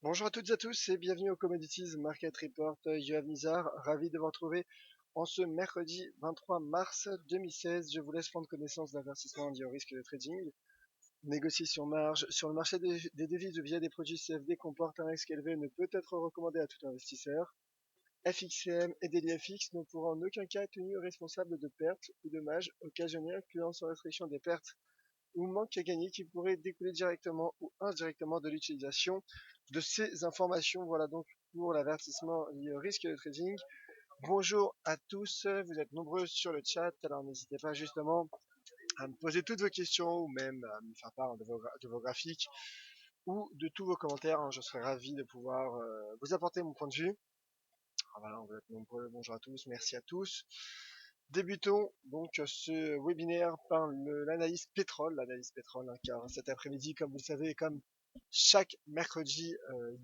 Bonjour à toutes et à tous et bienvenue au Commodities Market Report. Yoav Nizar, ravi de vous retrouver en ce mercredi 23 mars 2016. Je vous laisse prendre connaissance d'investissement liés au risque de trading. Négocier sur marge sur le marché des devises via des produits CFD comporte un risque élevé et ne peut être recommandé à tout investisseur. FXCM et DailyFX ne pourront en aucun cas être tenus responsables de pertes ou dommages occasionnés incluant sans restriction des pertes ou manque à gagner qui pourrait découler directement ou indirectement de l'utilisation de ces informations. Voilà donc pour l'avertissement lié au risque de trading. Bonjour à tous, vous êtes nombreux sur le chat, alors n'hésitez pas justement à me poser toutes vos questions ou même à me faire part de vos graphiques ou de tous vos commentaires. Je serai ravi de pouvoir vous apporter mon point de vue. Voilà, vous êtes nombreux, bonjour à tous, merci à tous. Débutons donc ce webinaire par l'analyse pétrole, hein, car cet après-midi, comme vous le savez, comme chaque mercredi,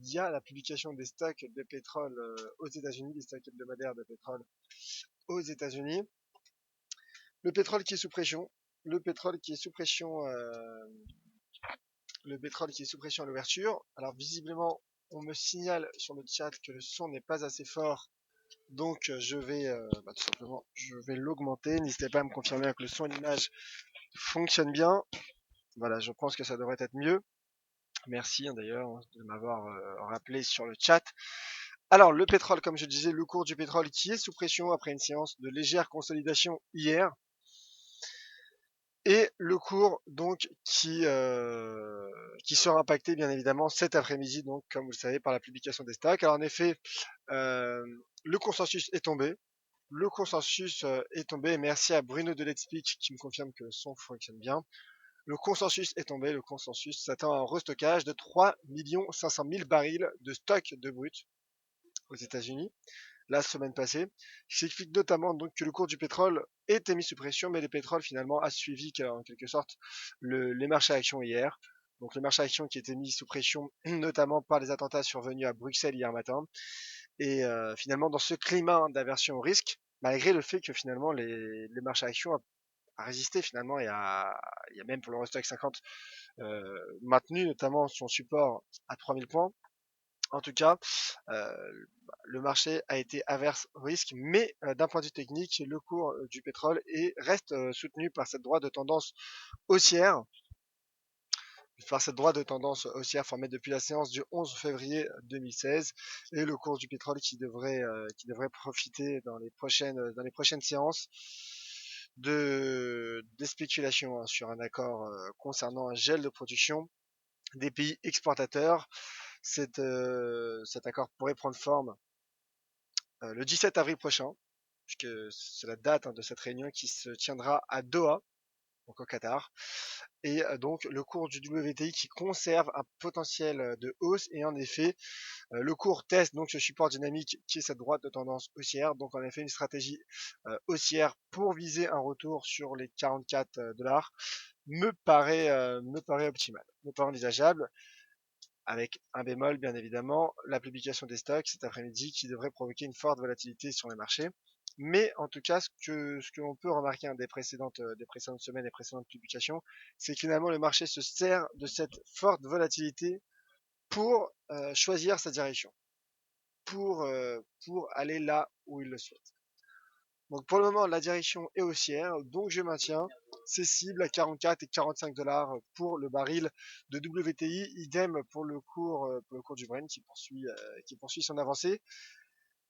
il y a la publication des stocks de pétrole aux États-Unis, des stocks hebdomadaires de pétrole aux États-Unis. Le pétrole qui est sous pression, le pétrole qui est sous pression, le pétrole qui est sous pression à l'ouverture. Alors visiblement, on me signale sur le chat que le son n'est pas assez fort. Donc je vais tout simplement je vais l'augmenter. N'hésitez pas à me confirmer que le son et l'image fonctionnent bien. Voilà, je pense que ça devrait être mieux. Merci d'ailleurs de m'avoir rappelé sur le chat. Alors le pétrole, comme je disais, le cours du pétrole qui est sous pression après une séance de légère consolidation hier. Et le cours donc qui sera impacté bien évidemment cet après-midi, donc comme vous le savez, par la publication des stocks. Alors en effet, le consensus est tombé. Le consensus est tombé et merci à Bruno de Let's Speak qui me confirme que le son fonctionne bien. Le consensus est tombé, le consensus s'attend à un restockage de 3 500 000 barils de stock de brut aux États-Unis la semaine passée, ce qui explique notamment donc que le cours du pétrole était mis sous pression, mais le pétrole finalement a suivi en quelque sorte les marchés actions hier. Donc le marché actions qui était mis sous pression notamment par les attentats survenus à Bruxelles hier matin. Et finalement dans ce climat d'aversion au risque, malgré le fait que finalement les marchés actions a résisté finalement et il y a même pour l'Eurostoxx 50 maintenu notamment son support à 3000 points. En tout cas, le marché a été averse au risque, mais d'un point de vue technique, le cours du pétrole reste soutenu par cette droite de tendance haussière, formée depuis la séance du 11 février 2016, et le cours du pétrole qui devrait profiter dans les prochaines séances des spéculations hein, sur un accord concernant un gel de production des pays exportateurs. Cet accord pourrait prendre forme le 17 avril prochain, puisque c'est la date hein, de cette réunion qui se tiendra à Doha, donc au Qatar. Et donc le cours du WTI qui conserve un potentiel de hausse et en effet le cours teste donc ce support dynamique qui est cette droite de tendance haussière. Donc en effet une stratégie haussière pour viser un retour sur les 44 dollars me paraît optimal, me paraît envisageable avec un bémol bien évidemment, la publication des stocks cet après-midi qui devrait provoquer une forte volatilité sur les marchés. Mais en tout cas, ce que l'on peut remarquer hein, des précédentes semaines et précédentes publications, c'est que finalement le marché se sert de cette forte volatilité pour choisir sa direction, pour aller là où il le souhaite. Donc pour le moment, la direction est haussière, donc je maintiens ces cibles à 44 et 45 dollars pour le baril de WTI. Idem pour le cours du Brent qui poursuit son avancée,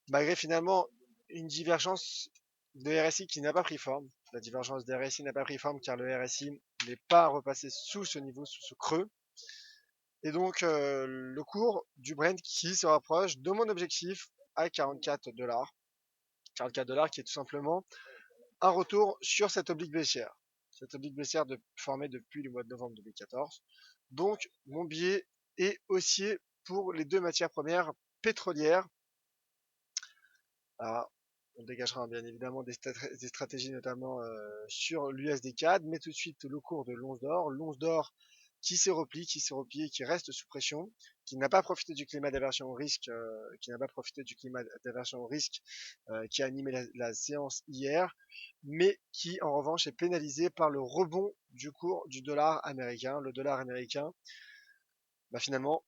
malgré finalement une divergence de RSI qui n'a pas pris forme. La divergence de RSI n'a pas pris forme car le RSI n'est pas repassé sous ce niveau, sous ce creux. Et donc le cours du Brent qui se rapproche de mon objectif à 44 dollars. 44 dollars qui est tout simplement un retour sur cette oblique baissière. Cette oblique baissière formée depuis le mois de novembre 2014. Donc, mon billet est haussier pour les deux matières premières pétrolières. Alors, on dégagera bien évidemment des stratégies notamment sur l'USD CAD, mais tout de suite le cours de l'once d'or. L'once d'or qui s'est replié, qui reste sous pression, qui n'a pas profité du climat d'aversion au risque, qui a animé la séance hier, mais qui en revanche est pénalisé par le rebond du cours du dollar américain. Le dollar américain, finalement,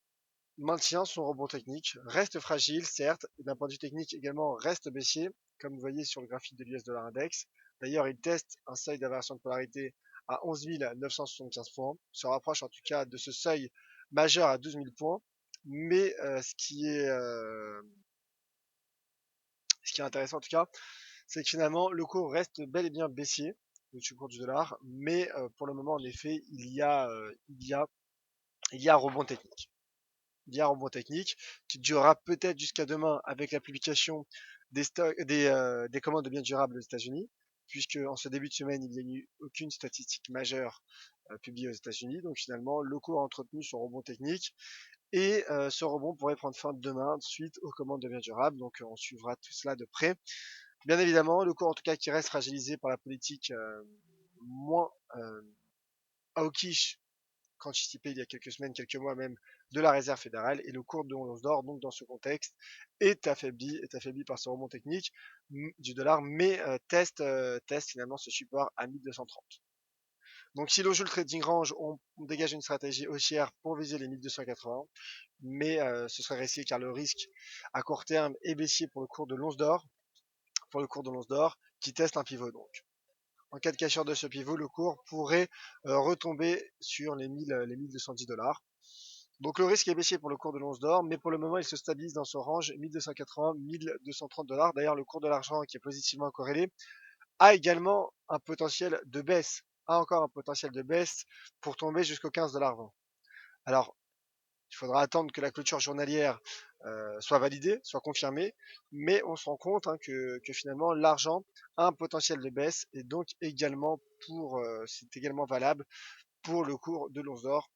maintient son rebond technique, reste fragile, certes, et d'un point de vue technique également reste baissier, comme vous voyez sur le graphique de l'US Dollar Index. D'ailleurs, il teste un seuil d'inversion de polarité à 11 975 points, se rapproche en tout cas de ce seuil majeur à 12 000 points, mais ce qui est intéressant en tout cas, c'est que finalement le cours reste bel et bien baissier, le cours du dollar, mais pour le moment en effet il y a un rebond technique. Il y a un rebond technique qui durera peut-être jusqu'à demain avec la publication des commandes de biens durables aux États-Unis, puisque en ce début de semaine, il n'y a eu aucune statistique majeure publiée aux États-Unis. Donc finalement, le cours a entretenu son rebond technique et ce rebond pourrait prendre fin demain suite aux commandes de biens durables. Donc on suivra tout cela de près. Bien évidemment, le cours en tout cas qui reste fragilisé par la politique moins hawkish qu'anticipé il y a quelques semaines, quelques mois même, de la réserve fédérale, et le cours de l'once d'or, donc dans ce contexte, est affaibli par ce rebond technique du dollar, mais teste finalement ce support à 1230. Donc si l'on joue le trading range, on dégage une stratégie haussière pour viser les 1280, mais ce serait risqué car le risque à court terme est baissier pour le cours de l'once d'or, qui teste un pivot donc. En cas de cassure de ce pivot, le cours pourrait retomber sur les 1210 dollars. Donc le risque est baissier pour le cours de l'once d'or, mais pour le moment il se stabilise dans son range 1280-1230 dollars. D'ailleurs, le cours de l'argent qui est positivement corrélé a également un potentiel de baisse, pour tomber jusqu'au 15 dollars 20. Alors, il faudra attendre que la clôture journalière soit validée, soit confirmée, mais on se rend compte que finalement l'argent a un potentiel de baisse et donc également c'est également valable pour le cours de l'once d'or.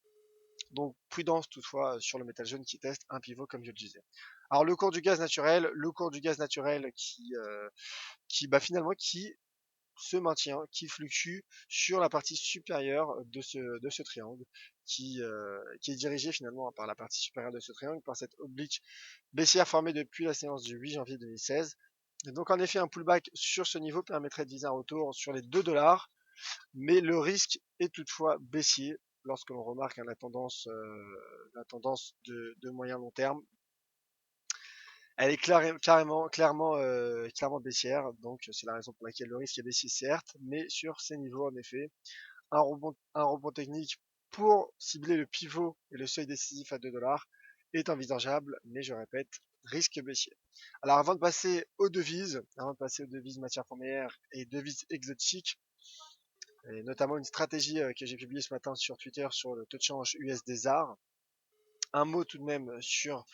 Donc prudence toutefois sur le métal jaune qui teste un pivot comme je le disais. Alors le cours du gaz naturel, finalement qui se maintient, qui fluctue sur la partie supérieure de ce triangle, qui est dirigé finalement par la partie supérieure de ce triangle, par cette oblique baissière formée depuis la séance du 8 janvier 2016. Et donc en effet un pullback sur ce niveau permettrait de viser un retour sur les 2 dollars, mais le risque est toutefois baissier lorsque l'on remarque la tendance de moyen long terme. Elle est clairement baissière, donc c'est la raison pour laquelle le risque est baissier certes, mais sur ces niveaux en effet, un rebond technique pour cibler le pivot et le seuil décisif à 2 dollars est envisageable, mais je répète, risque baissier. Alors avant de passer aux devises matières premières et devises exotiques, et notamment une stratégie que j'ai publiée ce matin sur Twitter sur le taux de change USD-ZAR, un mot tout de même sur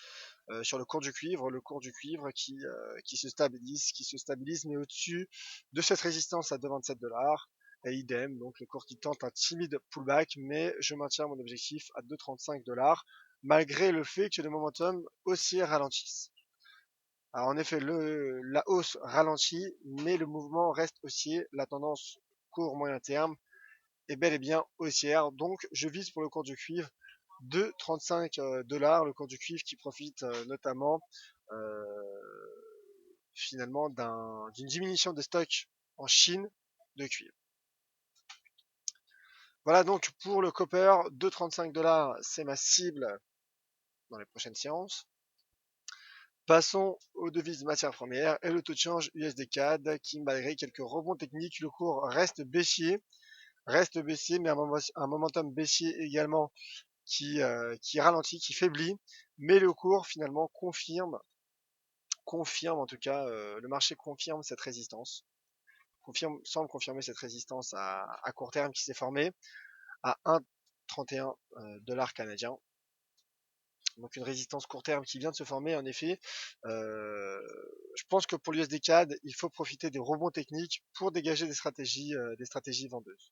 le cours du cuivre qui se stabilise, mais au-dessus de cette résistance à 2,27 dollars. Et idem, donc le cours qui tente un timide pullback, mais je maintiens mon objectif à 2,35 dollars, malgré le fait que le momentum haussier ralentisse. Alors en effet, la hausse ralentit, mais le mouvement reste haussier, la tendance court moyen terme est bel et bien haussière, donc je vise pour le cours du cuivre de 35 dollars, le cours du cuivre qui profite notamment euh, finalement d'une diminution des stocks en Chine de cuivre. Voilà donc pour le copper, de 35 dollars, c'est ma cible dans les prochaines séances. Passons aux devises matières premières et le taux de change USD-CAD qui, malgré quelques rebonds techniques, le cours reste baissier, mais un momentum baissier également qui ralentit, qui faiblit, mais le cours finalement confirme en tout cas, le marché confirme cette résistance, semble confirmer cette résistance à court terme qui s'est formée à 1,31 dollars canadiens. Donc une résistance court terme qui vient de se former en effet. Je pense que pour l'USD CAD, il faut profiter des rebonds techniques pour dégager des stratégies vendeuses.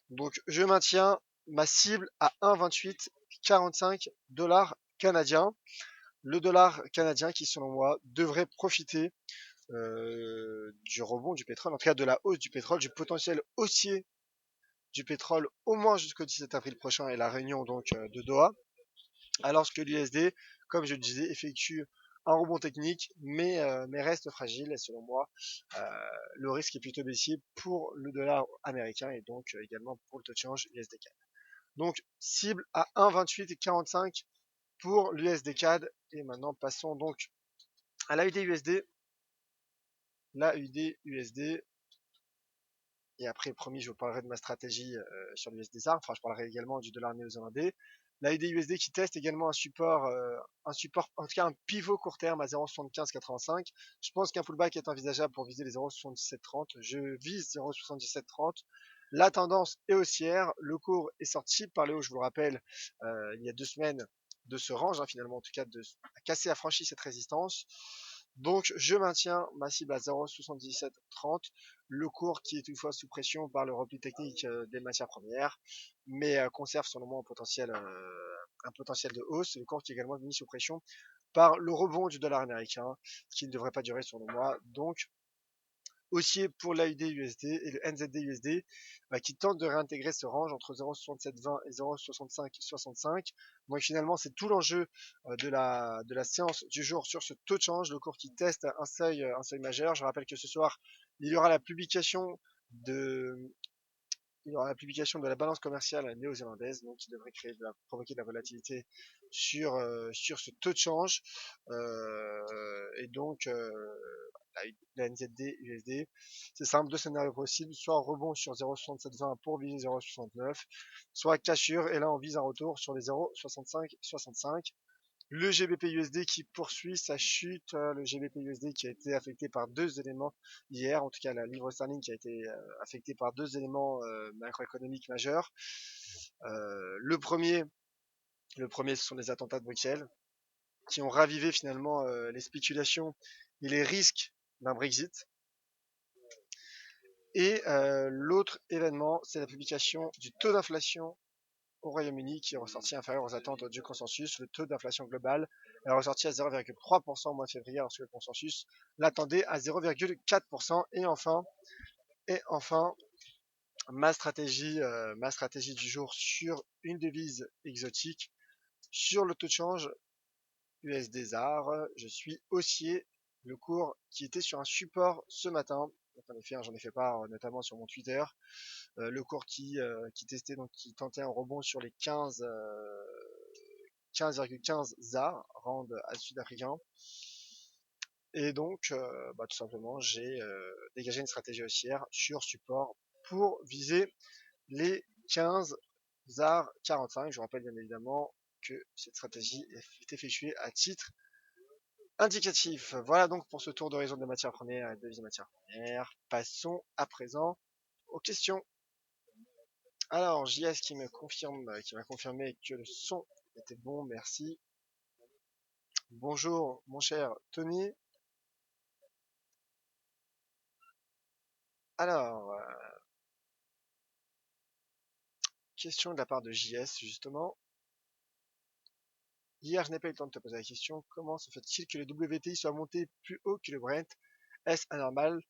Donc je maintiens ma cible à 1,2845 dollars canadiens. Le dollar canadien qui, selon moi, devrait profiter du rebond du pétrole, en tout cas de la hausse du pétrole, du potentiel haussier du pétrole au moins jusqu'au 17 avril prochain et la réunion donc de Doha, alors que l'USD, comme je le disais, effectue un rebond technique, mais reste fragile et selon moi, le risque est plutôt baissier pour le dollar américain et donc également pour le taux de change USD-CAD. Donc cible à 1,2845 pour l'USD CAD. Et maintenant passons donc à l'AUD USD. L'AUD USD. Et après, promis, je vous parlerai de ma stratégie sur l'USD ZAR. Enfin, je parlerai également du dollar néo-zélandais. L'AUD USD qui teste également un support, en tout cas un pivot court terme à 0,7585. Je pense qu'un pullback est envisageable pour viser les 0,7730. Je vise 0,7730. La tendance est haussière. Le cours est sorti par le haut, je vous le rappelle, il y a 2 semaines de ce range, finalement, en tout cas, a cassé, a franchi cette résistance. Donc, je maintiens ma cible à 0,7730. Le cours qui est toutefois sous pression par le repli technique des matières premières, mais conserve selon moi un potentiel de hausse. Le cours qui est également mis sous pression par le rebond du dollar américain, qui ne devrait pas durer selon moi. Donc, haussier pour l'AUD USD et le NZD USD qui tente de réintégrer ce range entre 0,6720 et 0,6565. Donc finalement, c'est tout l'enjeu de la séance du jour sur ce taux de change, le cours qui teste un seuil majeur. Je rappelle que ce soir, il y aura la publication de la balance commerciale néo-zélandaise, donc qui devrait provoquer de la volatilité sur ce taux de change. Et donc, la NZD USD, c'est simple, 2 scénarios possibles, soit rebond sur 0,6720 pour viser 0,69, soit cassure, et là on vise un retour sur les 0,6565. Le GBP USD qui poursuit sa chute, le GBP USD qui a été affecté par 2 éléments hier, en tout cas la livre sterling qui a été affectée par 2 éléments macroéconomiques majeurs. Le premier, ce sont les attentats de Bruxelles qui ont ravivé finalement les spéculations et les risques d'un Brexit. Et l'autre événement, c'est la publication du taux d'inflation au Royaume-Uni qui est ressorti inférieur aux attentes du consensus. Le taux d'inflation global est ressorti à 0,3% au mois de février, alors que le consensus l'attendait à 0,4%. Et enfin, ma stratégie du jour sur une devise exotique, sur le taux de change USD ZAR, je suis haussier. Le cours qui était sur un support ce matin, donc en effet, j'en ai fait part notamment sur mon Twitter. Le cours qui testait, donc qui tentait un rebond sur les 15,15 ZAR, rand sud-africain. Et donc, tout simplement, j'ai dégagé une stratégie haussière sur support pour viser les 15 ZAR 45. Je vous rappelle bien évidemment que cette stratégie est effectuée à titre indicatif. Voilà donc pour ce tour d'horizon des matières premières et des devises matières premières. Passons à présent aux questions. Alors, JS qui m'a confirmé que le son était bon, merci. Bonjour mon cher Tony. Alors, question de la part de JS justement. Hier, je n'ai pas eu le temps de te poser la question. Comment se fait-il que le WTI soit monté plus haut que le Brent? Est-ce anormal?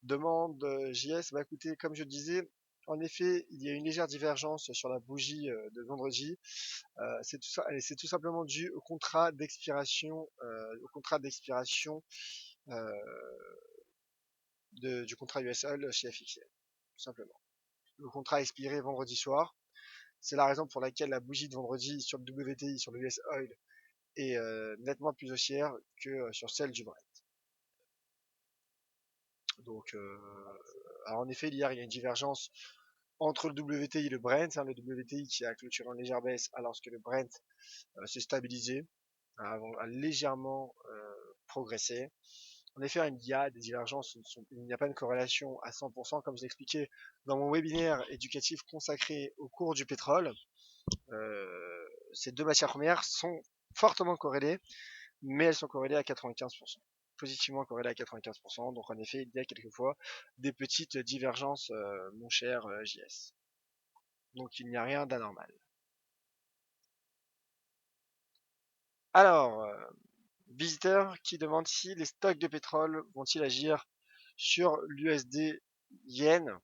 Demande JS. Bah écoutez, comme je disais, en effet, il y a une légère divergence sur la bougie de vendredi. C'est tout simplement dû au contrat d'expiration, du contrat US Oil chez FXM, tout simplement. Le contrat a expiré vendredi soir. C'est la raison pour laquelle la bougie de vendredi sur le WTI, sur le US Oil, est nettement plus haussière que sur celle du Brent. Donc, alors en effet, hier, il y a une divergence entre le WTI et le Brent. Le WTI qui a clôturé en légère baisse alors que le Brent s'est stabilisé, a légèrement progressé. En effet, il y a des divergences, il n'y a pas une corrélation à 100%, comme je l'expliquais dans mon webinaire éducatif consacré au cours du pétrole. Ces deux matières premières sont fortement corrélées, mais elles sont corrélées à 95%. Positivement corrélées à 95%, donc en effet, il y a quelquefois des petites divergences, mon cher JS. Donc il n'y a rien d'anormal. Alors, visiteur qui demande si les stocks de pétrole vont-ils agir sur l'USD yen.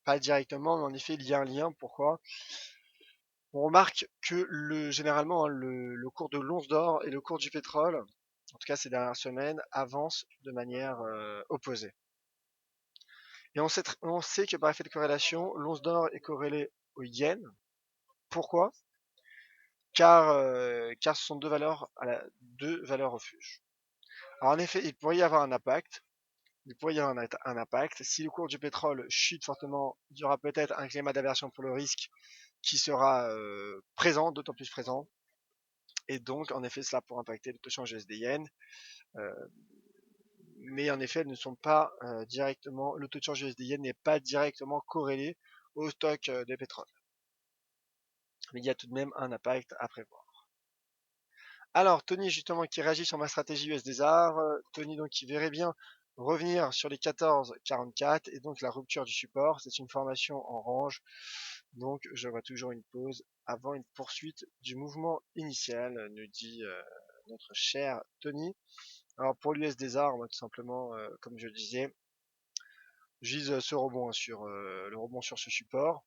Pas directement, mais en effet, il y a un lien. Pourquoi? On remarque que généralement, le cours de l'once d'or et le cours du pétrole, en tout cas ces dernières semaines, avancent de manière opposée. Et on sait que par effet de corrélation, l'once d'or est corrélée au yen. Pourquoi? Car ce sont deux valeurs refuge. Alors en effet, il pourrait y avoir un impact. Il pourrait y avoir un impact. Si le cours du pétrole chute fortement, il y aura peut-être un climat d'aversion pour le risque qui sera présent, d'autant plus présent. Et donc, en effet, cela pourrait impacter le taux de change USD-Yen. Euh, mais en effet, elles ne sont pas directement, le taux de change USD-Yen n'est pas directement corrélé au stock de pétrole. Mais il y a tout de même un impact à prévoir. Alors, Tony, justement, qui réagit sur ma stratégie USD-ZAR. Tony, donc, qui verrait bien revenir sur les 14,44 et donc la rupture du support. C'est une formation en range. Donc, je vois toujours une pause avant une poursuite du mouvement initial, nous dit notre cher Tony. Alors, pour l'USD-ZAR, moi, tout simplement, comme je le disais, je vise ce rebond sur le rebond sur ce support.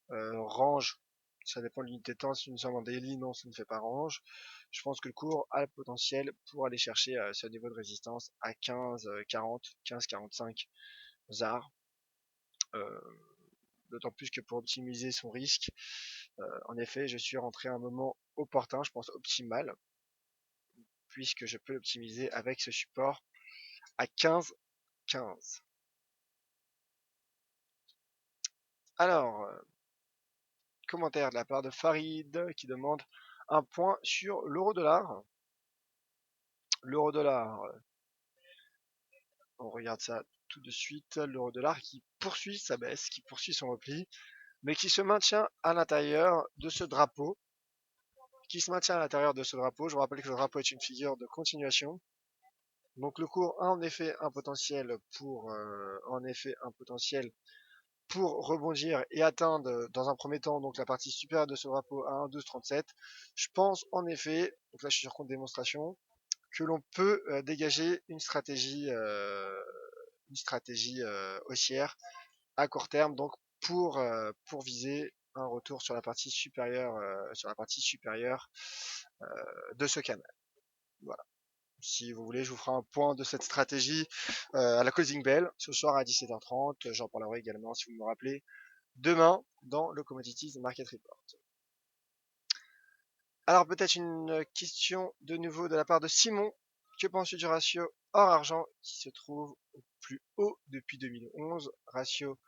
Range, ça dépend de l'unité de temps. Si nous sommes en daily, non, ça ne fait pas range. Je pense que le cours a le potentiel pour aller chercher ce niveau de résistance à 15,40, 15,45 ZAR. D'autant plus que pour optimiser son risque, en effet, je suis rentré à un moment opportun, je pense optimal, puisque je peux l'optimiser avec ce support à 15,15. Alors, commentaire de la part de Farid qui demande un point sur l'euro-dollar. L'euro-dollar, on regarde ça tout de suite. L'euro-dollar qui poursuit sa baisse, qui poursuit son repli, mais qui se maintient à l'intérieur de ce drapeau. Je vous rappelle que le drapeau est une figure de continuation. Donc le cours a en effet un potentiel pour rebondir et atteindre dans un premier temps donc la partie supérieure de ce drapeau à 1,1237. Je pense en effet, donc là je suis sur compte démonstration, que l'on peut dégager une stratégie haussière à court terme, donc pour viser un retour sur la partie supérieure de ce canal. Voilà. Si vous voulez, je vous ferai un point de cette stratégie à la closing bell ce soir à 17h30. J'en parlerai également, si vous me rappelez, demain dans le Commodities Market Report. Alors peut-être une question de nouveau de la part de Simon. Que penses-tu du ratio or-argent qui se trouve au plus haut depuis 2011, ratio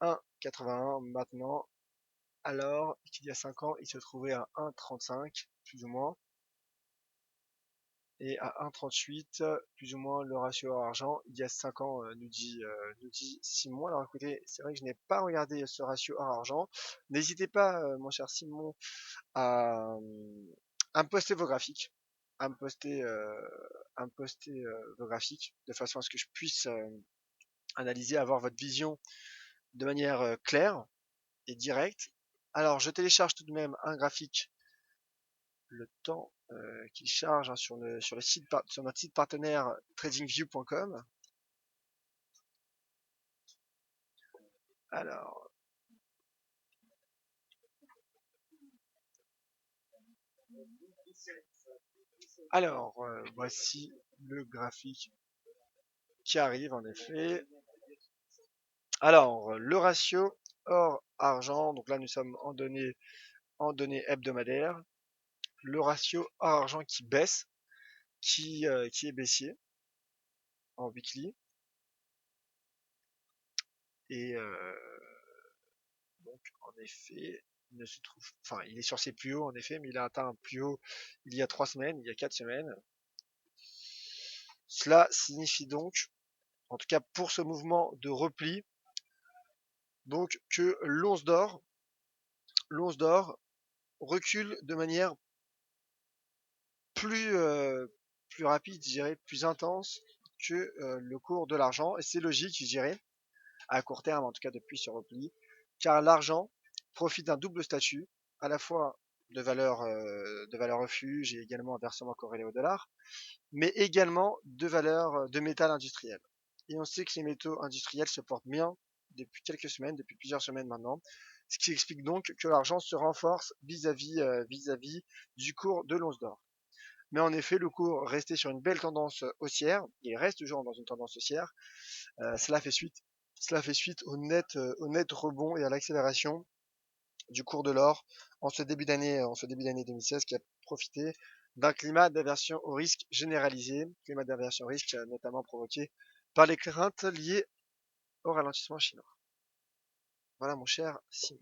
1,81 maintenant, alors qu'il y a 5 ans, il se trouvait à 1,35 plus ou moins, et à 1,38 plus ou moins le ratio or-argent il y a 5 ans, nous dit Simon. Alors écoutez, c'est vrai que je n'ai pas regardé ce ratio or-argent. N'hésitez pas, mon cher Simon, à, à me poster vos graphiques, à me poster vos graphiques, de façon à ce que je puisse analyser, avoir votre vision de manière claire et directe. Alors, je télécharge tout de même un graphique le temps qu'il charge hein, sur notre site partenaire tradingview.com. Alors, voici le graphique qui arrive en effet. Alors, le ratio or-argent, donc là nous sommes en données hebdomadaires. Le ratio or-argent qui baisse, qui est baissier en weekly. Et donc en effet, il est sur ses plus hauts en effet, mais il a atteint un plus haut il y a 3 semaines, il y a 4 semaines. Cela signifie donc, en tout cas pour ce mouvement de repli, donc que l'once d'or recule de manière plus rapide, je dirais, plus intense que le cours de l'argent. Et c'est logique, je dirais, à court terme, en tout cas depuis ce repli, car l'argent profite d'un double statut, à la fois de valeur refuge et également inversement corrélé au dollar, mais également de valeur de métal industriel. Et on sait que les métaux industriels se portent bien depuis quelques semaines, depuis plusieurs semaines maintenant, ce qui explique donc que l'argent se renforce vis-à-vis du cours de l'once d'or. Mais en effet, le cours restait sur une belle tendance haussière, il reste toujours dans une tendance haussière. Cela fait suite Cela fait suite au net rebond et à l'accélération du cours de l'or en ce début d'année 2016 qui a profité d'un climat d'aversion au risque généralisé, climat d'aversion au risque notamment provoqué par les craintes liées au ralentissement chinois. Voilà mon cher Simon.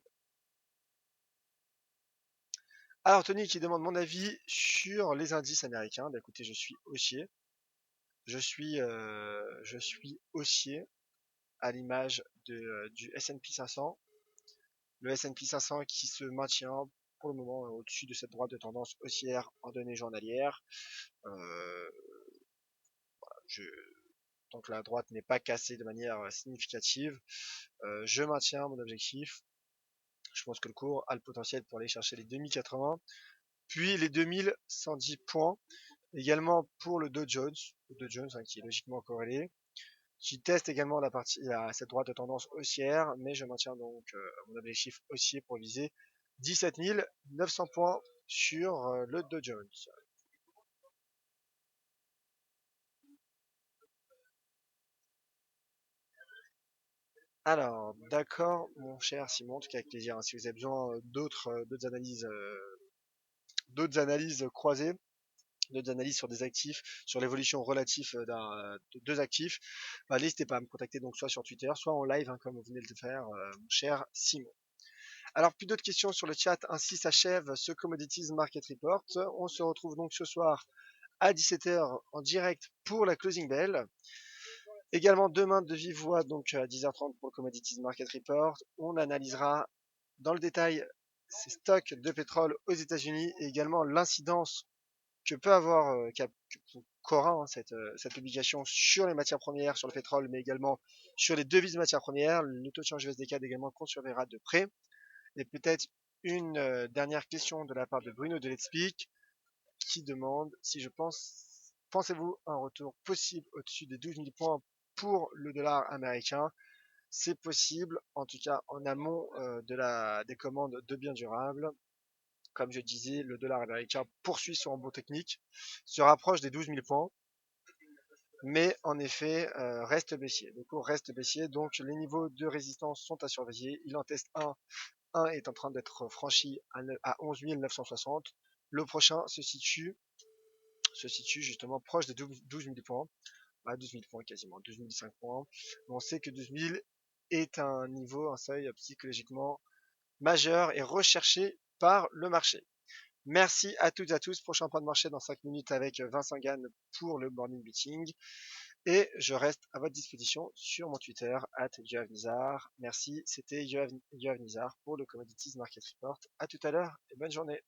Alors Tony qui demande mon avis sur les indices américains. Bah, écoutez, je suis haussier. Je suis haussier à l'image du S&P 500. Le S&P 500 qui se maintient pour le moment au-dessus de cette droite de tendance haussière en données journalières. Euh, je, tant que la droite n'est pas cassée de manière significative, je maintiens mon objectif. Je pense que le cours a le potentiel pour aller chercher les 2080, puis les 2110 points. Également pour le Dow Jones, qui est logiquement corrélé, qui teste également cette droite de tendance haussière, mais je maintiens donc mon objectif haussier pour viser 17 900 points sur le Dow Jones. Alors, d'accord, mon cher Simon, en tout cas avec plaisir. Hein, si vous avez besoin d'autres analyses croisées, d'autres analyses sur des actifs, sur l'évolution relative de deux actifs, bah, n'hésitez pas à me contacter donc soit sur Twitter, soit en live, hein, comme vous venez de le faire, mon cher Simon. Alors, plus d'autres questions sur le chat. Ainsi s'achève ce Commodities Market Report. On se retrouve donc ce soir à 17h en direct pour la closing bell. Également demain de vive voix, donc à 10h30 pour le Commodities Market Report. On analysera dans le détail ces stocks de pétrole aux États-Unis et également l'incidence que peut avoir qu'aura cette obligation sur les matières premières, sur le pétrole, mais également sur les devises matières premières. Le taux de change USD-CAD également qu'on surveillera de près. Et peut-être une dernière question de la part de Bruno de Let's Speak qui demande si pensez-vous un retour possible au-dessus des 12 000 points pour le dollar américain? C'est possible, en tout cas en amont des commandes de biens durables. Comme je disais, le dollar américain poursuit son rebond technique, se rapproche des 12 000 points, mais en effet reste baissier. Le cours reste baissier, donc les niveaux de résistance sont à surveiller. Il en teste un est en train d'être franchi à 11 960. Le prochain se situe justement proche des 12 000 points, à 12 000 points quasiment, 12 005 points. On sait que 12 000 est un niveau, un seuil psychologiquement majeur et recherché par le marché. Merci à toutes et à tous. Prochain point de marché dans 5 minutes avec Vincent Gann pour le morning meeting. Et je reste à votre disposition sur mon Twitter, @yoavnizar. Merci, c'était Yoav Nizar pour le Commodities Market Report. À tout à l'heure et bonne journée.